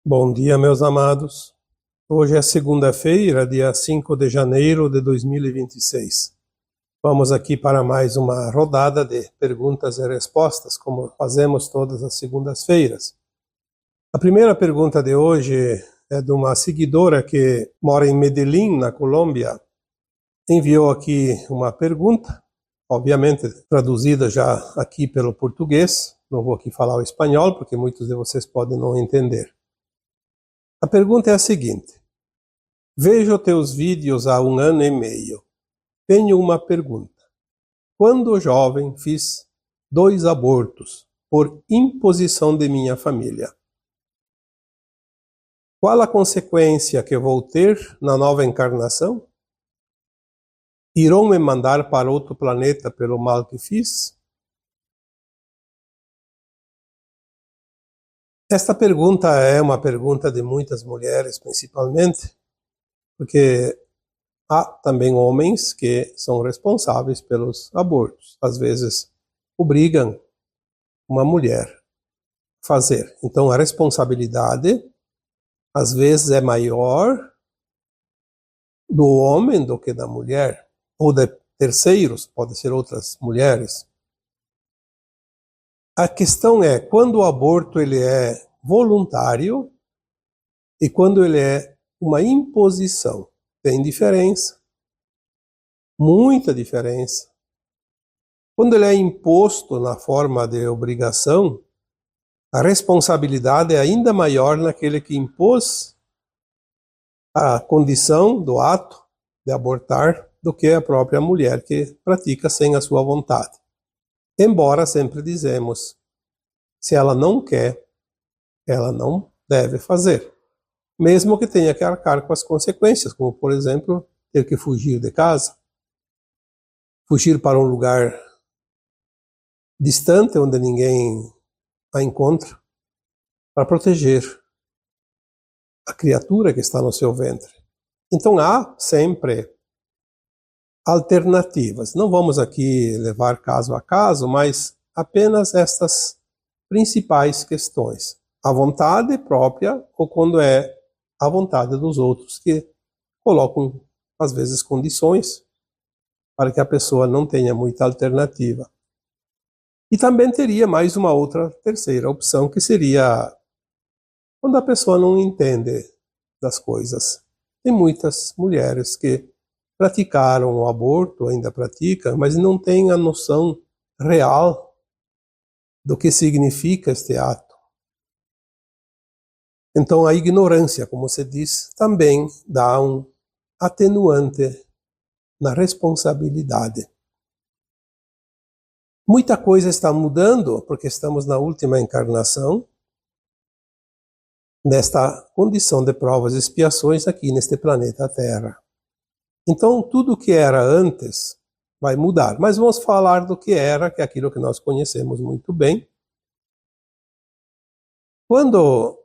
Bom dia, meus amados. Hoje é segunda-feira, dia 5 de janeiro de 2026. Vamos aqui para mais uma rodada de perguntas e respostas, como fazemos todas as segundas-feiras. A primeira pergunta de hoje é de uma seguidora que mora em Medellín, na Colômbia. Enviou aqui uma pergunta, obviamente traduzida já aqui pelo português. Não vou aqui falar o espanhol, porque muitos de vocês podem não entender. A pergunta é a seguinte: vejo teus vídeos há 1 ano e meio. Tenho uma pergunta. Quando jovem fiz 2 abortos por imposição de minha família. Qual a consequência que vou ter na nova encarnação? Irão me mandar para outro planeta pelo mal que fiz? Esta pergunta é uma pergunta de muitas mulheres, principalmente, porque há também homens que são responsáveis pelos abortos. Às vezes, obrigam uma mulher a fazer. Então, a responsabilidade, às vezes, é maior do homem do que da mulher, ou de terceiros, pode ser outras mulheres. A questão é, quando o aborto ele é voluntário e quando ele é uma imposição. Tem diferença, muita diferença. Quando ele é imposto na forma de obrigação, a responsabilidade é ainda maior naquele que impôs a condição do ato de abortar do que a própria mulher que pratica sem a sua vontade. Embora sempre dizemos, se ela não quer, ela não deve fazer. Mesmo que tenha que arcar com as consequências, como, por exemplo, ter que fugir de casa, fugir para um lugar distante, onde ninguém a encontra, para proteger a criatura que está no seu ventre. Então há sempre alternativas. Não vamos aqui levar caso a caso, mas apenas estas principais questões. A vontade própria ou quando é a vontade dos outros que colocam, às vezes, condições para que a pessoa não tenha muita alternativa. E também teria mais uma outra terceira opção, que seria quando a pessoa não entende das coisas. Tem muitas mulheres que praticaram o aborto, ainda praticam, mas não têm a noção real do que significa este ato. Então a ignorância, como se diz, também dá um atenuante na responsabilidade. Muita coisa está mudando, porque estamos na última encarnação, nesta condição de provas e expiações aqui neste planeta Terra. Então tudo que era antes vai mudar, mas vamos falar do que era, que é aquilo que nós conhecemos muito bem. Quando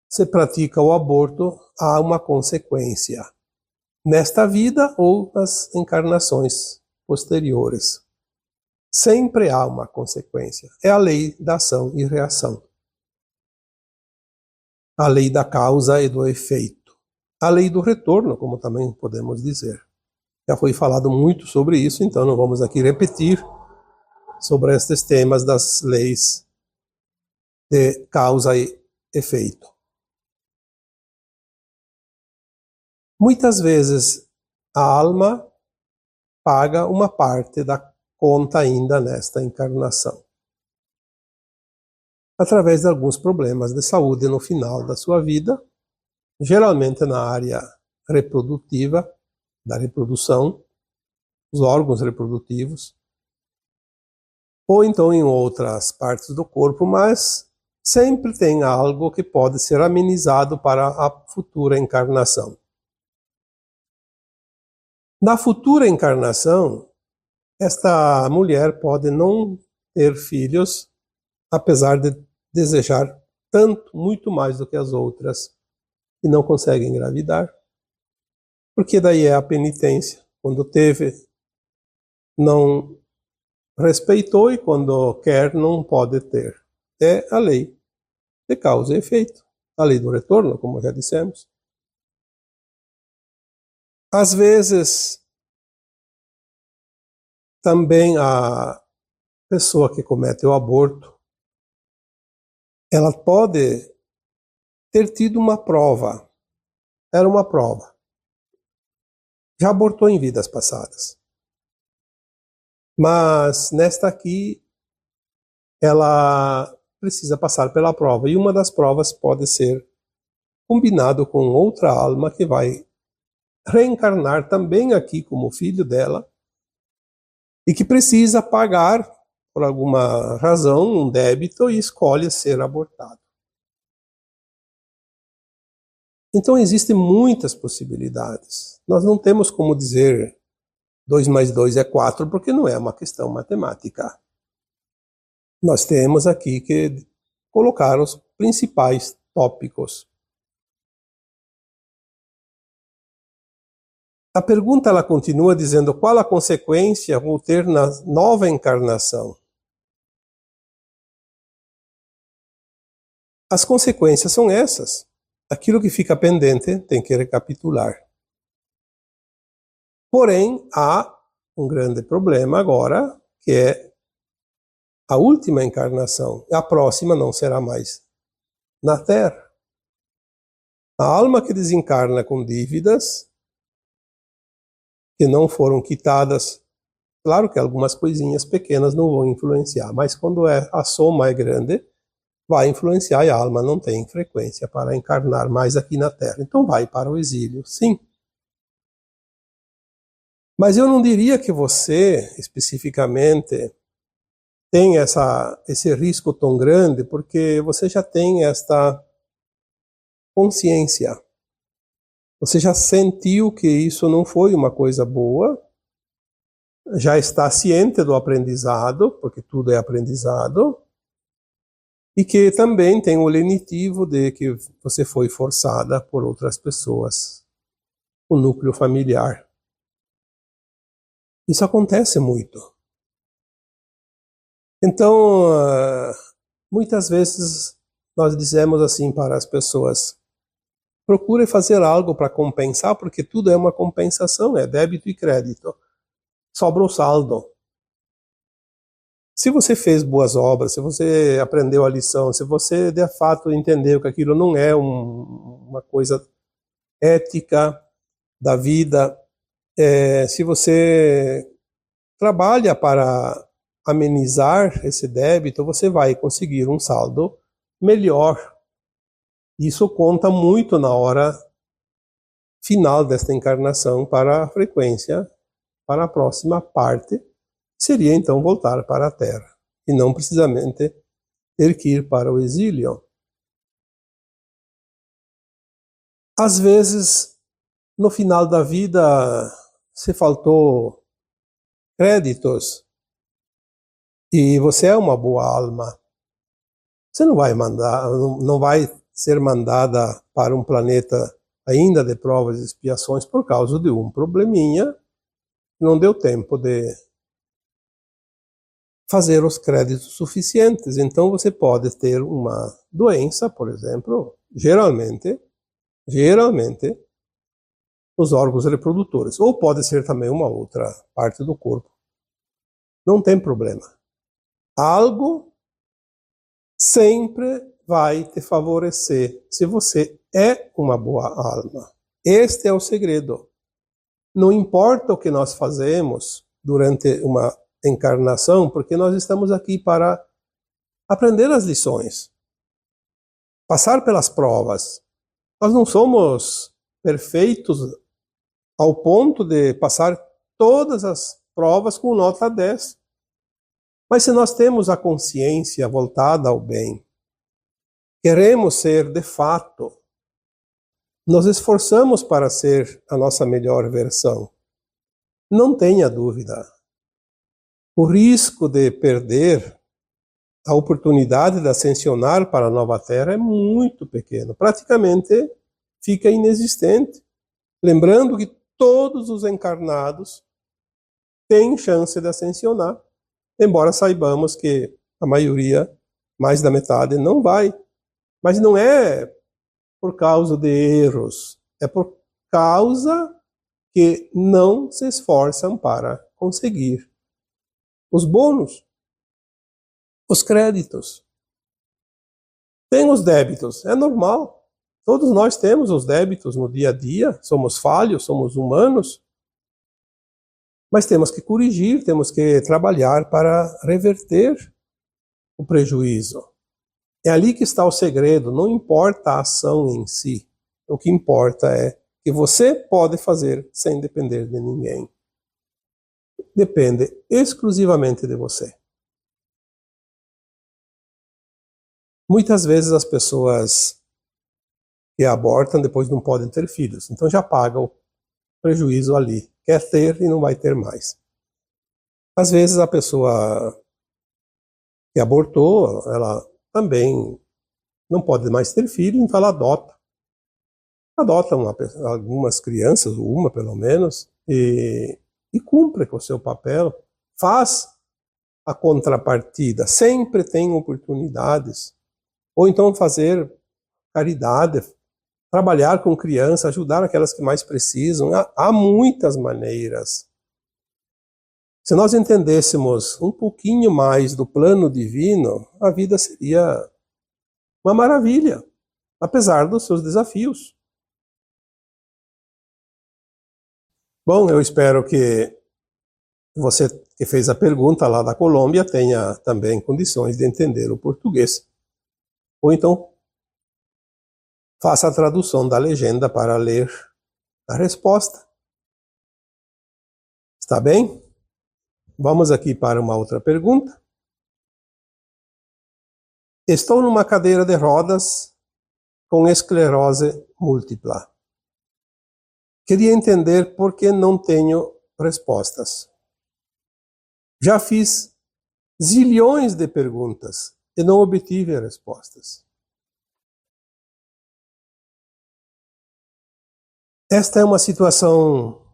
se pratica o aborto, há uma consequência, nesta vida ou nas encarnações posteriores. Sempre há uma consequência. É a lei da ação e reação. A lei da causa e do efeito. A lei do retorno, como também podemos dizer. Já foi falado muito sobre isso, então não vamos aqui repetir sobre estes temas das leis de causa e efeito. Muitas vezes a alma paga uma parte da conta ainda nesta encarnação, através de alguns problemas de saúde no final da sua vida, geralmente na área reprodutiva, da reprodução, os órgãos reprodutivos, ou então em outras partes do corpo, mas sempre tem algo que pode ser amenizado para a futura encarnação. Na futura encarnação, esta mulher pode não ter filhos, apesar de desejar tanto, muito mais do que as outras, e não consegue engravidar. Porque daí é a penitência. Quando teve, não respeitou, e quando quer, não pode ter. É a lei de causa e efeito. a lei do retorno, como já dissemos. Às vezes, também a pessoa que comete o aborto, ela pode ter tido uma prova. Era uma prova. Já abortou em vidas passadas. Mas nesta aqui, ela precisa passar pela prova. E uma das provas pode ser combinado com outra alma que vai reencarnar também aqui como filho dela e que precisa pagar, por alguma razão, um débito e escolhe ser abortado. Então existem muitas possibilidades. Nós não temos como dizer 2 mais 2 é 4, porque não é uma questão matemática. Nós temos aqui que colocar os principais tópicos. A pergunta ela continua dizendo: qual a consequência vou ter na nova encarnação? As consequências são essas. Aquilo que fica pendente tem que recapitular. Porém, há um grande problema agora, que é a última encarnação. A próxima não será mais na Terra. A alma que desencarna com dívidas que não foram quitadas, claro que algumas coisinhas pequenas não vão influenciar, mas quando a soma é grande, vai influenciar e a alma não tem frequência para encarnar mais aqui na Terra. Então vai para o exílio, sim. Mas eu não diria que você, especificamente, tem esse risco tão grande, porque você já tem esta consciência. Você já sentiu que isso não foi uma coisa boa, já está ciente do aprendizado, porque tudo é aprendizado, e que também tem o lenitivo de que você foi forçada por outras pessoas, o núcleo familiar. Isso acontece muito. Então, muitas vezes nós dizemos assim para as pessoas: procure fazer algo para compensar, porque tudo é uma compensação, é débito e crédito. Sobra o saldo. Se você fez boas obras, se você aprendeu a lição, se você de fato entendeu que aquilo não é uma coisa ética da vida, se você trabalha para amenizar esse débito, você vai conseguir um saldo melhor. Isso conta muito na hora final desta encarnação para a frequência, para a próxima parte, seria então voltar para a Terra, e não precisamente ter que ir para o exílio. Às vezes, no final da vida, se faltou créditos, e você é uma boa alma, você não vai ser mandada para um planeta ainda de provas e expiações por causa de um probleminha, não deu tempo de fazer os créditos suficientes. Então você pode ter uma doença, por exemplo, geralmente, os órgãos reprodutores, ou pode ser também uma outra parte do corpo. Não tem problema. Algo sempre vai te favorecer se você é uma boa alma. Este é o segredo. Não importa o que nós fazemos durante uma encarnação, porque nós estamos aqui para aprender as lições, passar pelas provas. Nós não somos perfeitos ao ponto de passar todas as provas com nota 10. Mas se nós temos a consciência voltada ao bem, queremos ser de fato, nos esforçamos para ser a nossa melhor versão. Não tenha dúvida. O risco de perder a oportunidade de ascensionar para a nova Terra é muito pequeno. Praticamente fica inexistente. Lembrando que todos os encarnados têm chance de ascensionar. Embora saibamos que a maioria, mais da metade, não vai. Mas não é por causa de erros, é por causa que não se esforçam para conseguir os bônus, os créditos. Tem os débitos, é normal. Todos nós temos os débitos no dia a dia, somos falhos, somos humanos, mas temos que corrigir, temos que trabalhar para reverter o prejuízo. É ali que está o segredo, não importa a ação em si. O que importa é que você pode fazer sem depender de ninguém. Depende exclusivamente de você. Muitas vezes as pessoas que abortam depois não podem ter filhos, então já pagam o prejuízo ali. Quer ter e não vai ter mais. Às vezes a pessoa que abortou, ela também não pode mais ter filho, então ela adota. Adota algumas crianças, uma pelo menos, e cumpre com o seu papel, faz a contrapartida, sempre tem oportunidades. Ou então fazer caridade, trabalhar com crianças, ajudar aquelas que mais precisam. Há muitas maneiras. Se nós entendêssemos um pouquinho mais do plano divino, a vida seria uma maravilha, apesar dos seus desafios. Bom, eu espero que você que fez a pergunta lá da Colômbia tenha também condições de entender o português. Ou então, faça a tradução da legenda para ler a resposta. Está bem? Vamos aqui para uma outra pergunta. Estou numa cadeira de rodas com esclerose múltipla. Queria entender por que não tenho respostas. Já fiz zilhões de perguntas e não obtive respostas. Esta é uma situação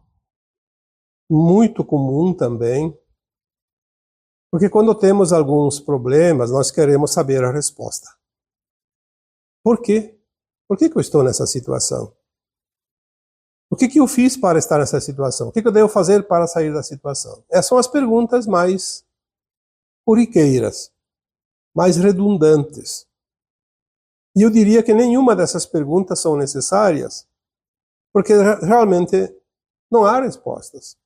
muito comum também, porque quando temos alguns problemas, nós queremos saber a resposta. Por quê? Por que eu estou nessa situação? O que eu fiz para estar nessa situação? O que eu devo fazer para sair da situação? Essas são as perguntas mais corriqueiras, mais redundantes. E eu diria que nenhuma dessas perguntas são necessárias, porque realmente não há respostas.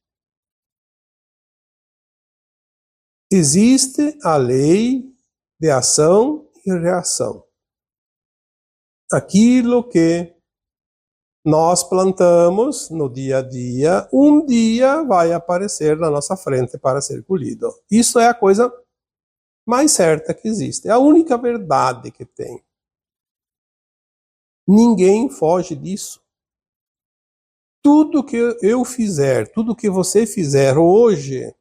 Existe a lei de ação e reação. Aquilo que nós plantamos no dia a dia, um dia vai aparecer na nossa frente para ser colhido. Isso é a coisa mais certa que existe. É a única verdade que tem. Ninguém foge disso. Tudo que eu fizer, tudo que você fizer hoje,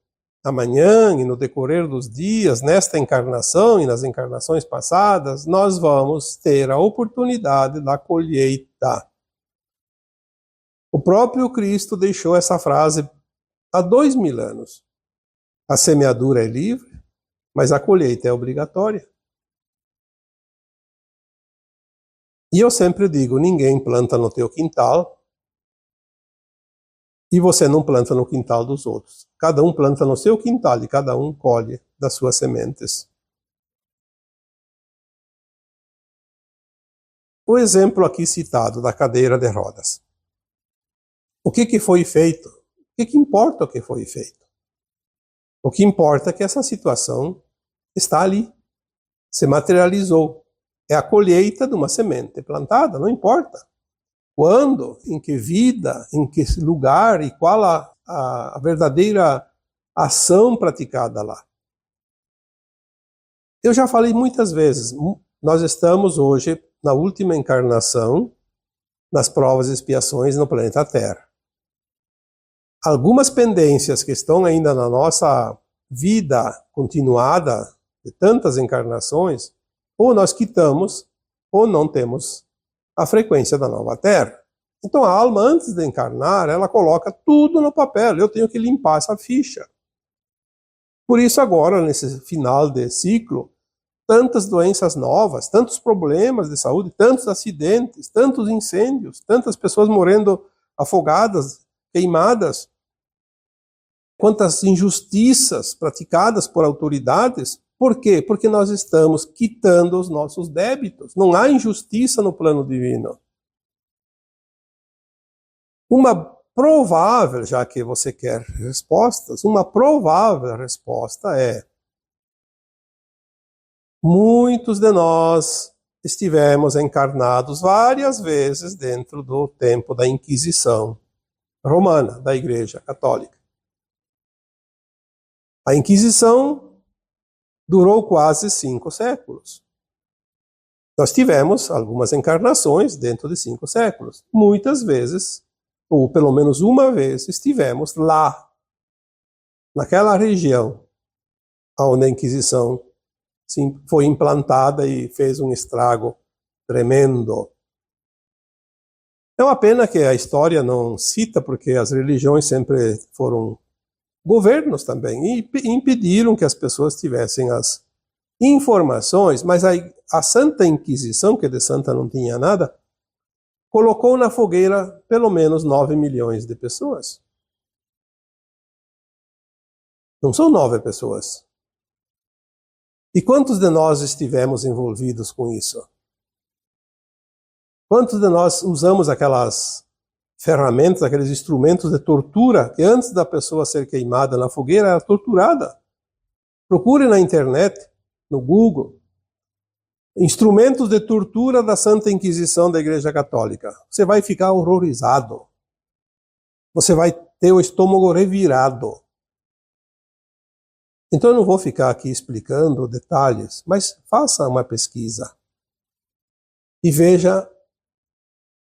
amanhã e no decorrer dos dias, nesta encarnação e nas encarnações passadas, nós vamos ter a oportunidade da colheita. O próprio Cristo deixou essa frase há 2000 anos. A semeadura é livre, mas a colheita é obrigatória. E eu sempre digo, ninguém planta no teu quintal e você não planta no quintal dos outros. Cada um planta no seu quintal e cada um colhe das suas sementes. O exemplo aqui citado da cadeira de rodas. O que foi feito? O que importa o que foi feito? O que importa é que essa situação está ali, se materializou. É a colheita de uma semente plantada, não importa. Quando, em que vida, em que lugar e qual a verdadeira ação praticada lá. Eu já falei muitas vezes, nós estamos hoje na última encarnação nas provas e expiações no planeta Terra. Algumas pendências que estão ainda na nossa vida continuada, de tantas encarnações, ou nós quitamos, ou não temos a frequência da nova Terra. Então a alma, antes de encarnar, ela coloca tudo no papel. Eu tenho que limpar essa ficha. Por isso agora, nesse final de ciclo, tantas doenças novas, tantos problemas de saúde, tantos acidentes, tantos incêndios, tantas pessoas morrendo afogadas, queimadas, quantas injustiças praticadas por autoridades. Por quê? Porque nós estamos quitando os nossos débitos. Não há injustiça no plano divino. Uma provável, já que você quer respostas, uma provável resposta é: muitos de nós estivemos encarnados várias vezes dentro do tempo da Inquisição Romana, da Igreja Católica. A Inquisição durou quase 5 séculos. Nós tivemos algumas encarnações dentro de 5 séculos. Muitas vezes, ou pelo menos uma vez, estivemos lá, naquela região onde a Inquisição foi implantada e fez um estrago tremendo. É uma pena que a história não cita, porque as religiões sempre foram governos também, e impediram que as pessoas tivessem as informações, mas a Santa Inquisição, que de santa não tinha nada, colocou na fogueira pelo menos 9 milhões de pessoas. Não são 9 pessoas. E quantos de nós estivemos envolvidos com isso? Quantos de nós usamos aquelas ferramentas, aqueles instrumentos de tortura, que antes da pessoa ser queimada na fogueira era torturada? Procure na internet, no Google, instrumentos de tortura da Santa Inquisição da Igreja Católica. Você vai ficar horrorizado. Você vai ter o estômago revirado. Então eu não vou ficar aqui explicando detalhes, mas faça uma pesquisa e veja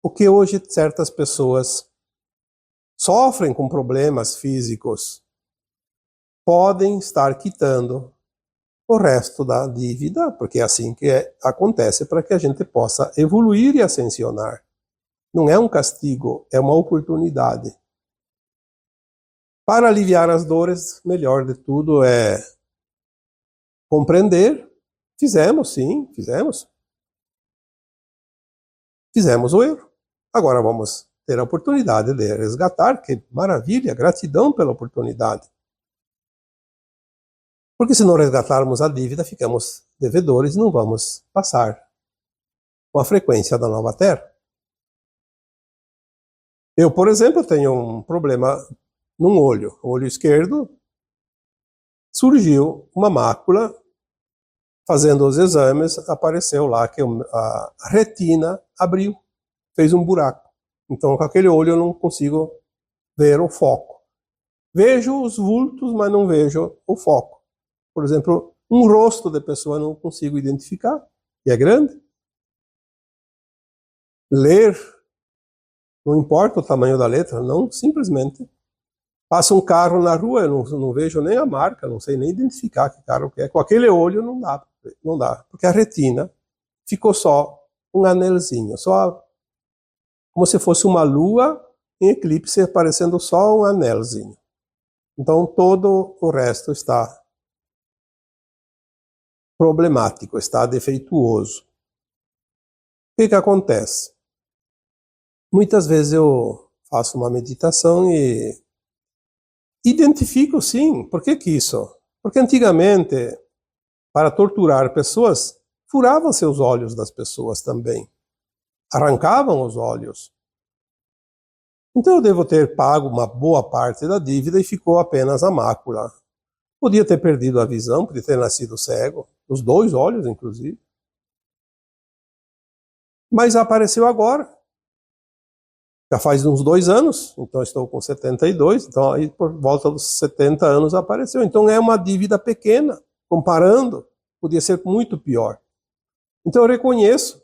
o que hoje certas pessoas sofrem com problemas físicos podem estar quitando o resto da dívida, porque é assim que acontece para que a gente possa evoluir e ascensionar. Não é um castigo, é uma oportunidade. Para aliviar as dores, melhor de tudo é compreender. Fizemos, sim, fizemos. Fizemos o erro. Agora vamos ter a oportunidade de resgatar. Que maravilha, gratidão pela oportunidade. Porque se não resgatarmos a dívida, ficamos devedores e não vamos passar com a frequência da nova Terra. Eu, por exemplo, tenho um problema num olho. O olho esquerdo, surgiu uma mácula. Fazendo os exames, apareceu lá que a retina abriu, fez um buraco. Então, com aquele olho eu não consigo ver o foco. Vejo os vultos, mas não vejo o foco. Por exemplo, um rosto de pessoa eu não consigo identificar, e é grande. Ler, não importa o tamanho da letra, não, simplesmente. Passa um carro na rua, eu não vejo nem a marca, não sei nem identificar que carro que é. Com aquele olho não dá, porque a retina ficou só um anelzinho, só como se fosse uma lua em eclipse, aparecendo só um anelzinho. Então todo o resto está problemático, está defeituoso. O que acontece? Muitas vezes eu faço uma meditação e identifico, sim. Por que isso? Porque antigamente, para torturar pessoas, furavam-se os olhos das pessoas também. Arrancavam os olhos. Então eu devo ter pago uma boa parte da dívida e ficou apenas a mácula. Podia ter perdido a visão, podia ter nascido cego, os 2 olhos, inclusive. Mas apareceu agora. Já faz uns 2 anos, então estou com 72, então aí por volta dos 70 anos apareceu. Então é uma dívida pequena, comparando, podia ser muito pior. Então eu reconheço,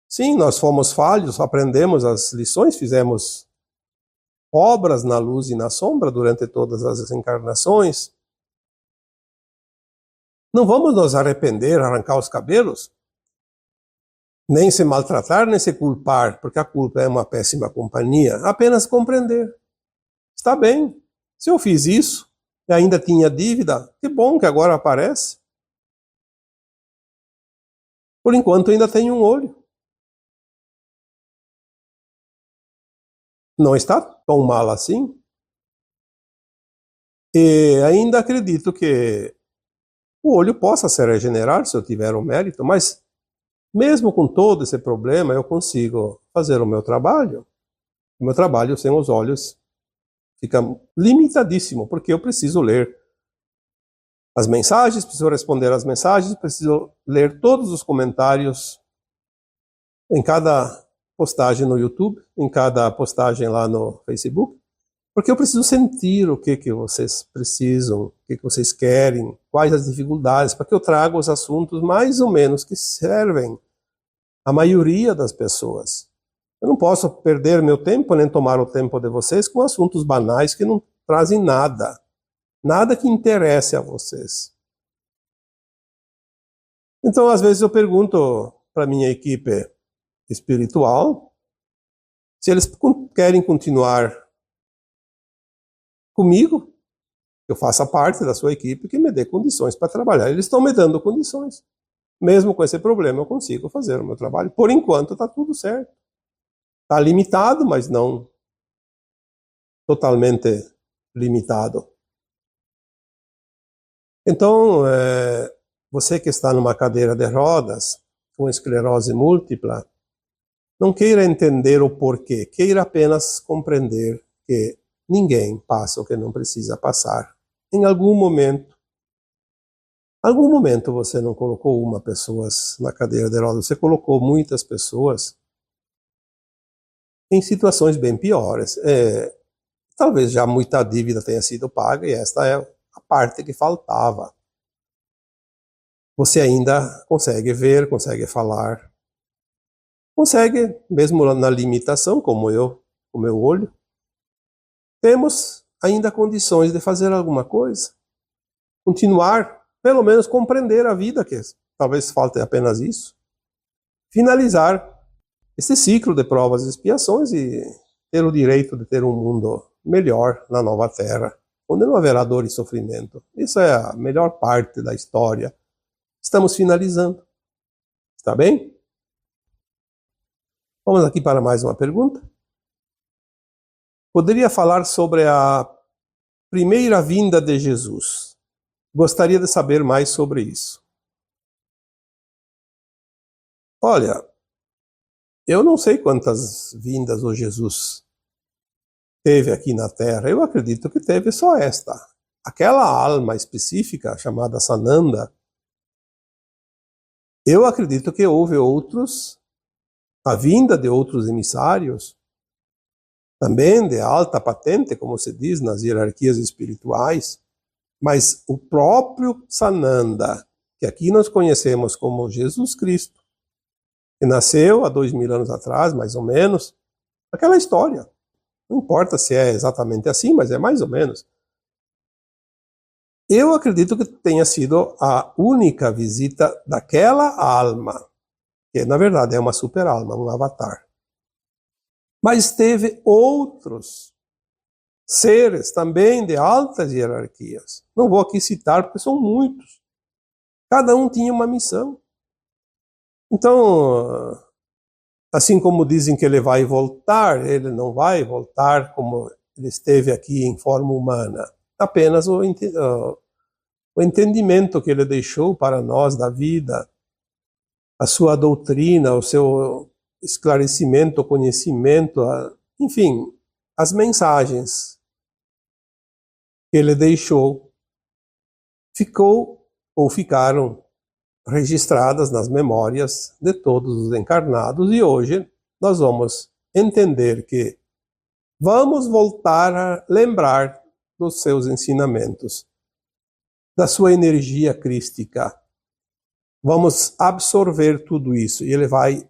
sim, nós fomos falhos, aprendemos as lições, fizemos obras na luz e na sombra durante todas as encarnações. Não vamos nos arrepender, arrancar os cabelos, nem se maltratar, nem se culpar, porque a culpa é uma péssima companhia. Apenas compreender. Está bem. Se eu fiz isso e ainda tinha dívida, que bom que agora aparece. Por enquanto ainda tenho um olho. Não está tão mal assim. E ainda acredito que o olho possa se regenerar se eu tiver o mérito, mas mesmo com todo esse problema, eu consigo fazer o meu trabalho. O meu trabalho sem os olhos fica limitadíssimo, porque eu preciso ler as mensagens, preciso responder às mensagens, preciso ler todos os comentários em cada postagem no YouTube, em cada postagem lá no Facebook, porque eu preciso sentir o que vocês precisam, o que vocês querem, quais as dificuldades, para que eu traga os assuntos mais ou menos que servem à maioria das pessoas. Eu não posso perder meu tempo, nem tomar o tempo de vocês com assuntos banais que não trazem nada. Nada que interesse a vocês. Então, às vezes eu pergunto para minha equipe espiritual se eles querem continuar comigo, que eu faça parte da sua equipe, que me dê condições para trabalhar. Eles estão me dando condições. Mesmo com esse problema, eu consigo fazer o meu trabalho. Por enquanto, está tudo certo. Está limitado, mas não totalmente limitado. Então, você que está numa cadeira de rodas, com esclerose múltipla, não queira entender o porquê, queira apenas compreender que ninguém passa o que não precisa passar. Em algum momento você não colocou uma pessoa na cadeira de rodas, você colocou muitas pessoas em situações bem piores. Talvez já muita dívida tenha sido paga e esta é a parte que faltava. Você ainda consegue ver, consegue falar, consegue, mesmo na limitação, como eu, o meu olho, temos ainda condições de fazer alguma coisa, continuar, pelo menos compreender a vida, que talvez falte apenas isso, finalizar esse ciclo de provas e expiações e ter o direito de ter um mundo melhor na nova terra, onde não haverá dor e sofrimento. Isso é a melhor parte da história. Estamos finalizando. Está bem? Vamos aqui para mais uma pergunta. Poderia falar sobre a primeira vinda de Jesus? Gostaria de saber mais sobre isso. Olha, eu não sei quantas vindas o Jesus teve aqui na Terra. Eu acredito que teve só esta. Aquela alma específica chamada Sananda, eu acredito que houve a vinda de outros emissários, também de alta patente, como se diz nas hierarquias espirituais, mas o próprio Sananda, que aqui nós conhecemos como Jesus Cristo, que nasceu há 2000 anos atrás, mais ou menos, aquela história. Não importa se é exatamente assim, mas é mais ou menos. Eu acredito que tenha sido a única visita daquela alma, que na verdade é uma super alma, um avatar. Mas teve outros seres também de altas hierarquias. Não vou aqui citar porque são muitos. Cada um tinha uma missão. Então, assim como dizem que ele vai voltar, ele não vai voltar como ele esteve aqui em forma humana. Apenas o entendimento que ele deixou para nós da vida, a sua doutrina, o seu esclarecimento, o conhecimento, enfim, as mensagens que ele deixou ficaram registradas nas memórias de todos os encarnados, e hoje nós vamos entender que vamos voltar a lembrar dos seus ensinamentos, da sua energia crística. Vamos absorver tudo isso e ele vai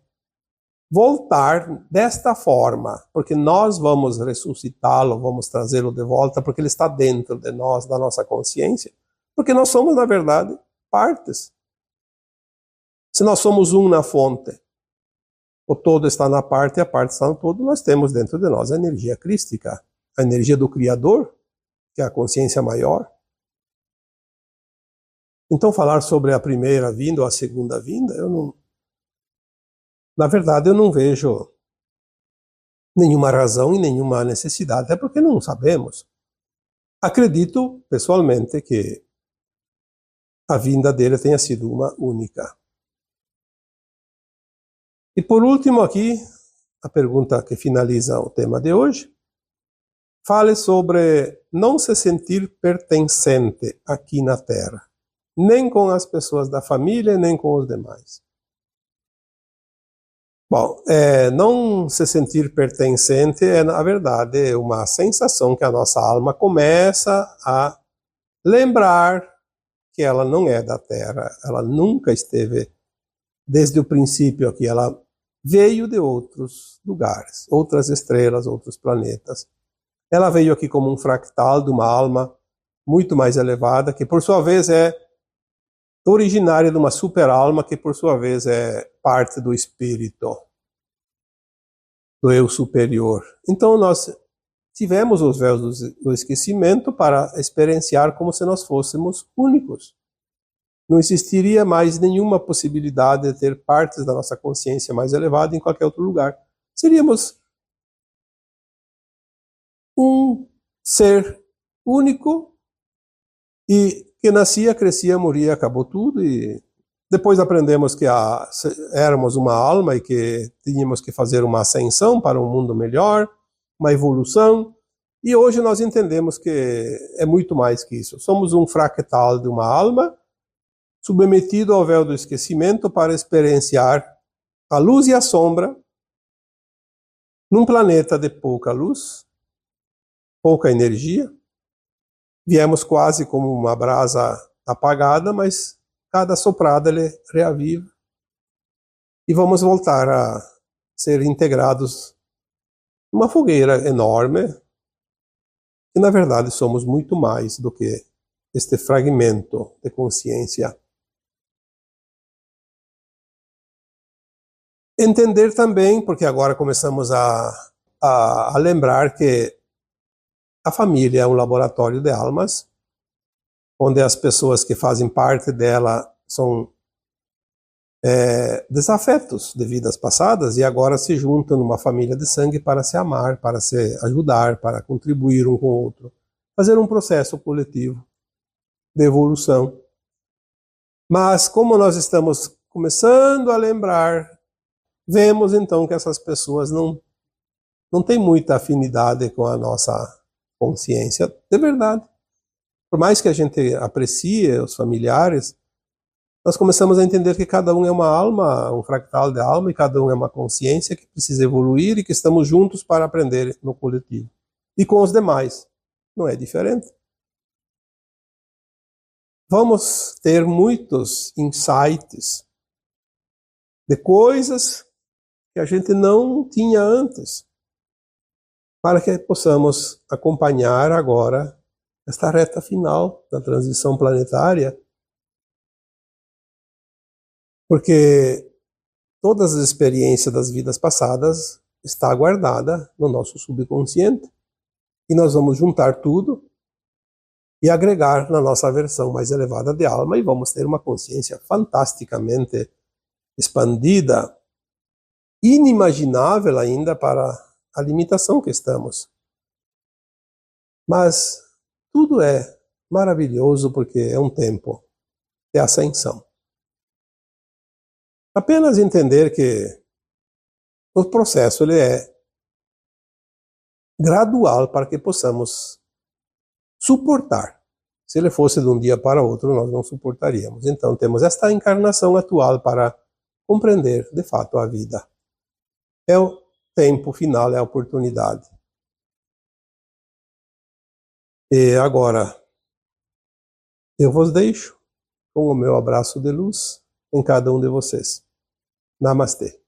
voltar desta forma, porque nós vamos ressuscitá-lo, vamos trazê-lo de volta, porque ele está dentro de nós, da nossa consciência, porque nós somos, na verdade, partes. Se nós somos um na fonte, o todo está na parte e a parte está no todo, nós temos dentro de nós a energia crística, a energia do Criador, que é a consciência maior. Então, falar sobre a primeira vinda ou a segunda vinda, eu Na verdade, eu não vejo nenhuma razão e nenhuma necessidade, até porque não sabemos. Acredito, pessoalmente, que a vinda dele tenha sido uma única. E por último aqui, a pergunta que finaliza o tema de hoje, fale sobre não se sentir pertencente aqui na Terra, nem com as pessoas da família, nem com os demais. Bom, não se sentir pertencente é, na verdade, uma sensação que a nossa alma começa a lembrar que ela não é da Terra, ela nunca esteve desde o princípio aqui, ela veio de outros lugares, outras estrelas, outros planetas. Ela veio aqui como um fractal de uma alma muito mais elevada, que por sua vez é originária de uma super-alma, que por sua vez é parte do espírito, do eu superior. Então nós tivemos os véus do esquecimento para experienciar como se nós fôssemos únicos. Não existiria mais nenhuma possibilidade de ter partes da nossa consciência mais elevada em qualquer outro lugar. Seríamos um ser único e que nascia, crescia, morria, acabou tudo, e depois aprendemos que éramos uma alma e que tínhamos que fazer uma ascensão para um mundo melhor, uma evolução, e hoje nós entendemos que é muito mais que isso. Somos um fractal de uma alma submetido ao véu do esquecimento para experienciar a luz e a sombra num planeta de pouca luz, pouca energia. Viemos quase como uma brasa apagada, mas cada soprada ele reaviva. E vamos voltar a ser integrados numa fogueira enorme, e na verdade somos muito mais do que este fragmento de consciência. Entender também, porque agora começamos a lembrar que a família é um laboratório de almas, onde as pessoas que fazem parte dela são desafetos de vidas passadas e agora se juntam numa família de sangue para se amar, para se ajudar, para contribuir um com o outro, fazer um processo coletivo de evolução. Mas como nós estamos começando a lembrar, vemos então que essas pessoas não têm muita afinidade com a nossa consciência de verdade. Por mais que a gente aprecie os familiares, nós começamos a entender que cada um é uma alma, um fractal de alma, e cada um é uma consciência que precisa evoluir e que estamos juntos para aprender no coletivo. E com os demais, não é diferente. Vamos ter muitos insights de coisas que a gente não tinha antes, para que possamos acompanhar agora esta reta final da transição planetária, porque todas as experiências das vidas passadas está guardada no nosso subconsciente, e nós vamos juntar tudo e agregar na nossa versão mais elevada de alma, e vamos ter uma consciência fantasticamente expandida, inimaginável ainda para a limitação que estamos. Mas tudo é maravilhoso porque é um tempo de ascensão. Apenas entender que o processo ele é gradual para que possamos suportar. Se ele fosse de um dia para outro, nós não suportaríamos. Então temos esta encarnação atual para compreender de fato a vida. É o tempo final, é a oportunidade. E agora eu vos deixo com o meu abraço de luz em cada um de vocês. Namastê.